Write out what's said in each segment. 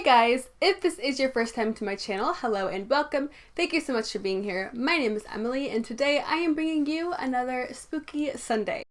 guys, if this is your first time to my channel, hello and welcome. Thank you so much for being here. My name is Emily and today I am bringing you another spooky Sunday.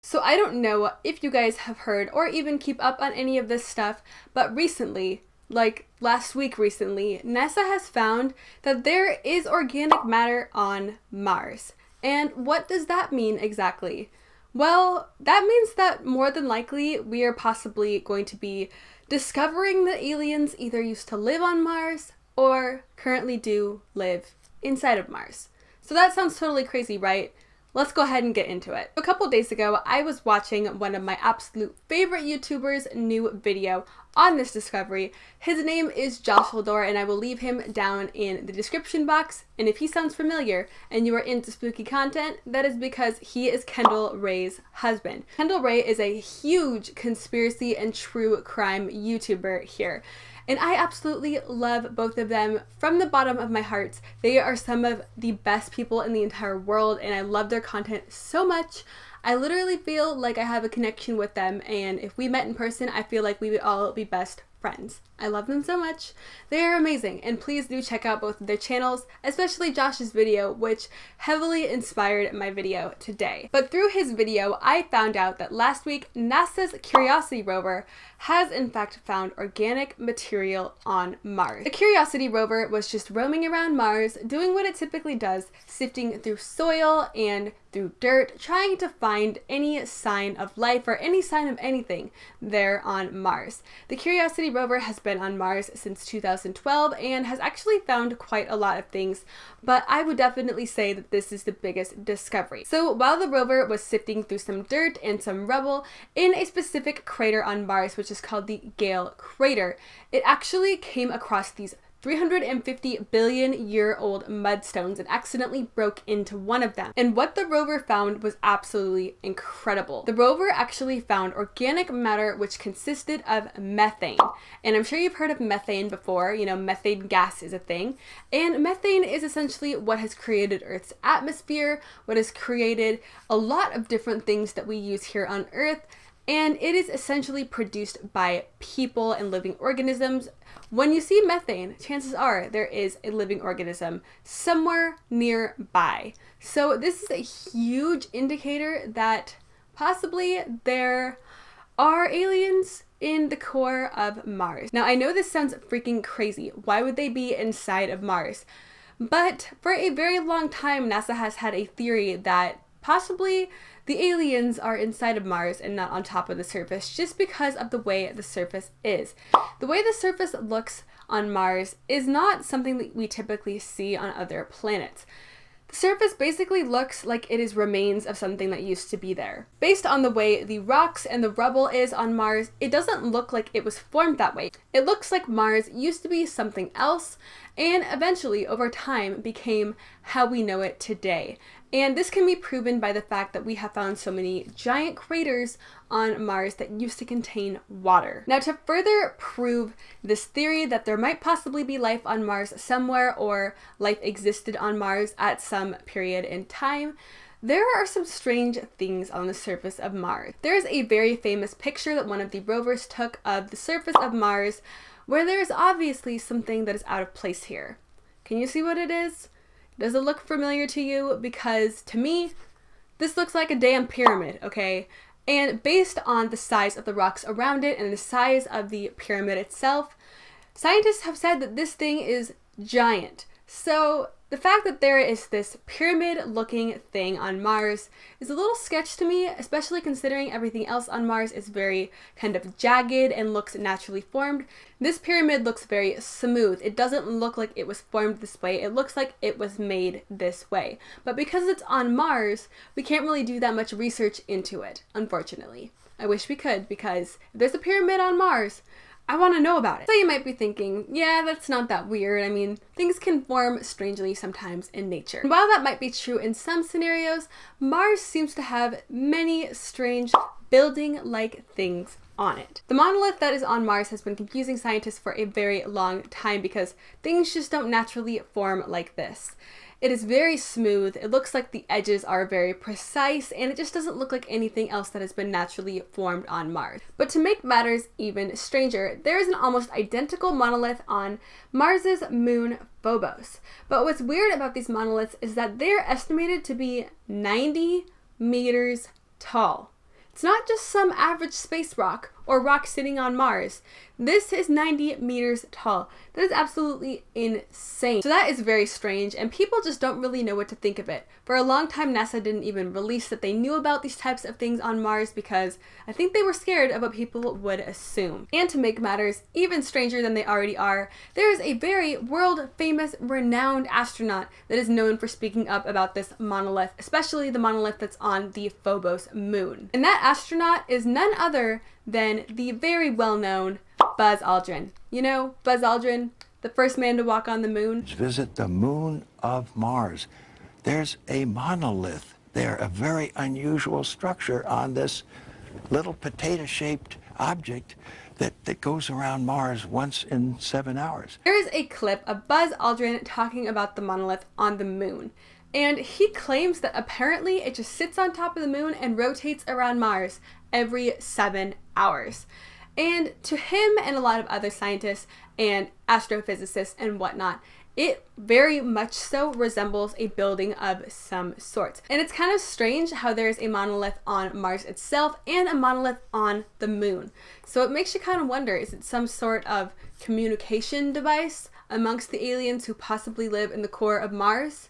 So I don't know if you guys have heard or even keep up on any of this stuff, but recently, like last week recently, NASA has found that there is organic matter on Mars. And what does that mean exactly? Well, that means that more than likely we are possibly going to be discovering that aliens either used to live on Mars or currently do live inside of Mars. So that sounds totally crazy, right? Let's go ahead and get into it. A couple days ago, I was watching one of my absolute favorite YouTubers' new video on this discovery. His name is Josh Haldor, and I will leave him down in the description box. And if he sounds familiar and you are into spooky content, that is because he is Kendall Rae's husband. Kendall Rae is a huge conspiracy and true crime YouTuber here. And I absolutely love both of them from the bottom of my heart. They are some of the best people in the entire world and I love their content so much. I literally feel like I have a connection with them, and if we met in person, I feel like we would all be best friends. I love them so much. They are amazing, and please do check out both of their channels, especially Josh's video, which heavily inspired my video today. But through his video, I found out that last week, NASA's Curiosity rover has in fact found organic material on Mars. The Curiosity rover was just roaming around Mars, doing what it typically does, sifting through soil and through dirt, trying to find any sign of life or any sign of anything there on Mars. The Curiosity rover has been on Mars since 2012 and has actually found quite a lot of things, but I would definitely say that this is the biggest discovery. So while the rover was sifting through some dirt and some rubble in a specific crater on Mars, which is called the Gale crater, it actually came across these 350 billion year old mudstones and accidentally broke into one of them. And what the rover found was absolutely incredible. The rover actually found organic matter which consisted of methane. And I'm sure you've heard of methane before, you know, methane gas is a thing. And methane is essentially what has created Earth's atmosphere, what has created a lot of different things that we use here on Earth. And it is essentially produced by people and living organisms. When you see methane, chances are there is a living organism somewhere nearby. So this is a huge indicator that possibly there are aliens in the core of Mars. Now I know this sounds freaking crazy. Why would they be inside of Mars? But for a very long time, NASA has had a theory that possibly the aliens are inside of Mars and not on top of the surface just because of the way the surface is. The way the surface looks on Mars is not something that we typically see on other planets. The surface basically looks like it is remains of something that used to be there. Based on the way the rocks and the rubble is on Mars, it doesn't look like it was formed that way. It looks like Mars used to be something else and eventually over time became how we know it today. And this can be proven by the fact that we have found so many giant craters on Mars that used to contain water. Now, to further prove this theory that there might possibly be life on Mars somewhere or life existed on Mars at some period in time, there are some strange things on the surface of Mars. There is a very famous picture that one of the rovers took of the surface of Mars where there is obviously something that is out of place here. Can you see what it is? Does it look familiar to you? Because to me, this looks like a damn pyramid, okay? And based on the size of the rocks around it and the size of the pyramid itself, scientists have said that this thing is giant. So the fact that there is this pyramid-looking thing on Mars is a little sketch to me, especially considering everything else on Mars is very kind of jagged and looks naturally formed. This pyramid looks very smooth. It doesn't look like it was formed this way. It looks like it was made this way. But because it's on Mars, we can't really do that much research into it, unfortunately. I wish we could, because if there's a pyramid on Mars, I want to know about it. So you might be thinking, yeah, that's not that weird. I mean, things can form strangely sometimes in nature. And while that might be true in some scenarios, Mars seems to have many strange building-like things on it. The monolith that is on Mars has been confusing scientists for a very long time because things just don't naturally form like this. It is very smooth, it looks like the edges are very precise, and it just doesn't look like anything else that has been naturally formed on Mars. But to make matters even stranger, there is an almost identical monolith on Mars's moon Phobos. But what's weird about these monoliths is that they're estimated to be 90 meters tall. It's not just some average space rock or rock sitting on Mars. This is 90 meters tall. That is absolutely insane. So that is very strange, and people just don't really know what to think of it. For a long time, NASA didn't even release that they knew about these types of things on Mars because I think they were scared of what people would assume. And to make matters even stranger than they already are, there is a very world-famous, renowned astronaut that is known for speaking up about this monolith, especially the monolith that's on the Phobos moon. And that astronaut is none other than the very well-known Buzz Aldrin. You know, Buzz Aldrin, the first man to walk on the moon. Visit the moon of Mars. There's a monolith there, a very unusual structure on this little potato-shaped object that goes around Mars once in 7 hours. There is a clip of Buzz Aldrin talking about the monolith on the moon. And he claims that apparently it just sits on top of the moon and rotates around Mars every 7 hours. And to him and a lot of other scientists and astrophysicists and whatnot, it very much so resembles a building of some sort. And it's kind of strange how there's a monolith on Mars itself and a monolith on the moon. So it makes you kind of wonder, is it some sort of communication device amongst the aliens who possibly live in the core of Mars?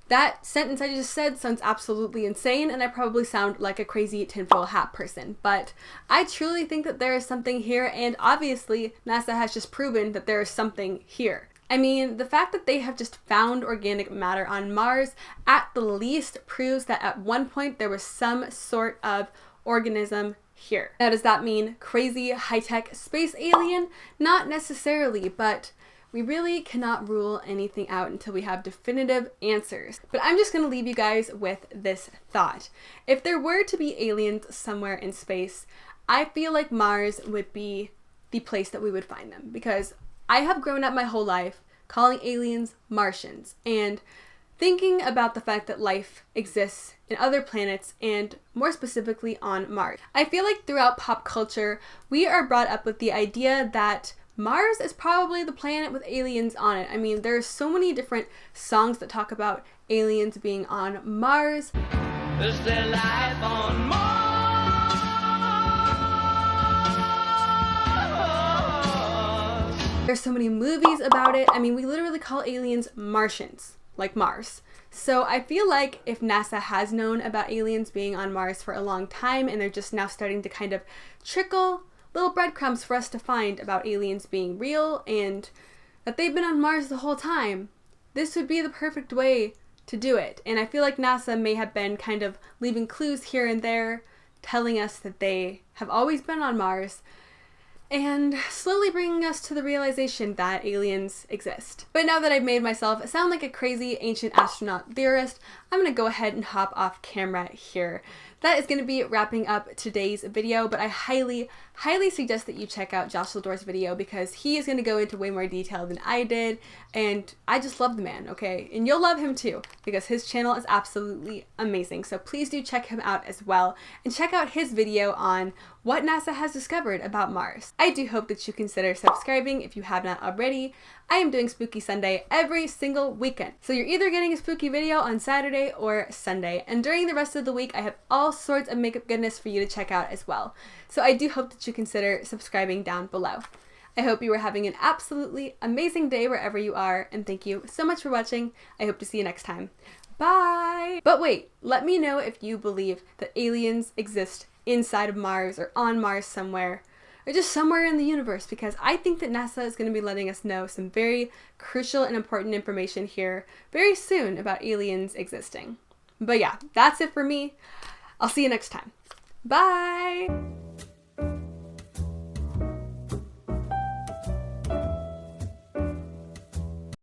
That sentence I just said sounds absolutely insane, and I probably sound like a crazy tinfoil hat person, but I truly think that there is something here, and obviously NASA has just proven that there is something here. I mean, the fact that they have just found organic matter on Mars at the least proves that at one point there was some sort of organism here. Now, does that mean crazy high-tech space alien? Not necessarily, but we really cannot rule anything out until we have definitive answers. But I'm just going to leave you guys with this thought. If there were to be aliens somewhere in space, I feel like Mars would be the place that we would find them, because I have grown up my whole life calling aliens Martians and thinking about the fact that life exists in other planets and more specifically on Mars. I feel like throughout pop culture, we are brought up with the idea that Mars is probably the planet with aliens on it. I mean, there are so many different songs that talk about aliens being on Mars. Is there life on Mars? There's so many movies about it. I mean, we literally call aliens Martians, like Mars. So I feel like if NASA has known about aliens being on Mars for a long time and they're just now starting to kind of trickle little breadcrumbs for us to find about aliens being real and that they've been on Mars the whole time, this would be the perfect way to do it. And I feel like NASA may have been kind of leaving clues here and there, telling us that they have always been on Mars, and slowly bringing us to the realization that aliens exist. But now that I've made myself sound like a crazy ancient astronaut theorist, I'm gonna go ahead and hop off camera here. That is gonna be wrapping up today's video, but I highly suggest that you check out Josh Lador's video because he is gonna go into way more detail than I did, and I just love the man, okay? And you'll love him too, because his channel is absolutely amazing. So please do check him out as well, and check out his video on what NASA has discovered about Mars. I do hope that you consider subscribing if you have not already. I am doing Spooky Sunday every single weekend. So you're either getting a spooky video on Saturday or Sunday. And during the rest of the week, I have all sorts of makeup goodness for you to check out as well. So I do hope that you consider subscribing down below. I hope you are having an absolutely amazing day wherever you are, and thank you so much for watching. I hope to see you next time. Bye! But wait, let me know if you believe that aliens exist inside of Mars or on Mars somewhere, or just somewhere in the universe, because I think that NASA is going to be letting us know some very crucial and important information here very soon about aliens existing. But yeah, that's it for me. I'll see you next time. Bye!